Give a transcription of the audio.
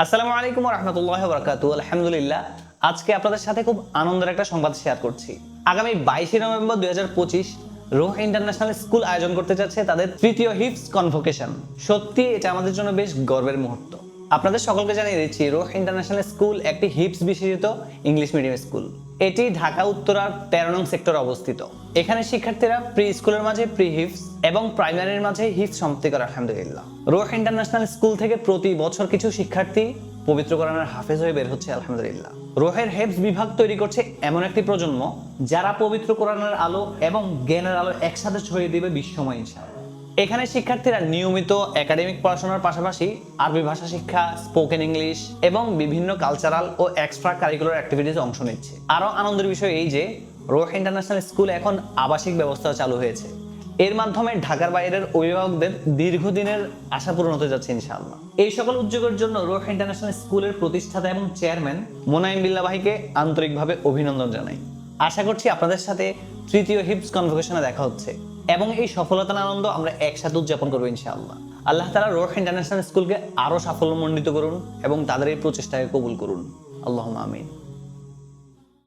আসসালামু আলাইকুম ওয়া রাহমাতুল্লাহি ওয়া বারাকাতুহু। আলহামদুলিল্লাহ, আজকে আপনাদের সাথে খুব আনন্দের একটা সংবাদ শেয়ার করছি। আগামী 22 নভেম্বর 2025 রোহ ইন্টারন্যাশনাল স্কুল আয়োজন করতে যাচ্ছে তাদের তৃতীয় হিপস কনভোকেশন। সত্যি এটা আমাদের জন্য বেশ গর্বের মুহূর্ত। আপনাদের সকলকে জানিয়ে দিচ্ছি, রোহ ইন্টারন্যাশনাল স্কুল একটি হিপস বিশেষিত ইংলিশ মিডিয়াম স্কুল। এটি ঢাকা উত্তরার 13 নং সেক্টরে অবস্থিত। এখানে শিক্ষার্থীরা প্রি স্কুলের মাঝে প্রি হিপস এবং প্রাইমারির মাঝে হিপস সমাপ্তি করে আলহামদুলিল্লাহ। রোহ ইন্টারন্যাশনাল স্কুল থেকে প্রতি বছর কিছু শিক্ষার্থী পবিত্র কোরআনের হাফেজ হয়ে বের হচ্ছে আলহামদুলিল্লাহ। রোহের হেফজ বিভাগ তৈরি করছে এমন একটি প্রজন্ম যারা পবিত্র কোরআনের আলো এবং জ্ঞানের আলো একসাথে ছড়িয়ে দিবে বিশ্বময় ইনশাআল্লাহ। এখানে শিক্ষার্থীরা নিয়মিত একাডেমিক পড়াশোনার পাশাপাশি আরবি ভাষা শিক্ষা, স্পোকেন ইংলিশ এবং বিভিন্ন কালচারাল ও এক্সট্রা কারিকুলার অ্যাক্টিভিটিসে অংশ নিচ্ছে। আরও আনন্দের বিষয় এই যে রোহ ইন্টারন্যাশনাল স্কুল এখন আবাসিক ব্যবস্থা চালু হয়েছে। এর মাধ্যমে ঢাকার বাইরের অভিভাবকদের দীর্ঘদিনের আশা পূরণ হতে যাচ্ছে ইনশাআল্লাহ। এই সকল উদ্যোগের জন্য রোহ ইন্টারন্যাশনাল স্কুলের প্রতিষ্ঠাতা এবং চেয়ারম্যান মোনায়েম বিল্লাহ ভাইকে আন্তরিকভাবে অভিনন্দন জানাই। আশা করছি আপনাদের সাথে তৃতীয় হিপস কনভোকেশনে দেখা হচ্ছে এবং এই সফলতার আনন্দ আমরা একসাথে উদযাপন করবো ইনশাআল্লাহ। আল্লাহ তাআলা রোহ ইন্টারন্যাশনাল স্কুলকে আরো সাফল্যমণ্ডিত করুন এবং তাদের এই প্রচেষ্টাকে কবুল করুন। আল্লাহুম্মা আমিন।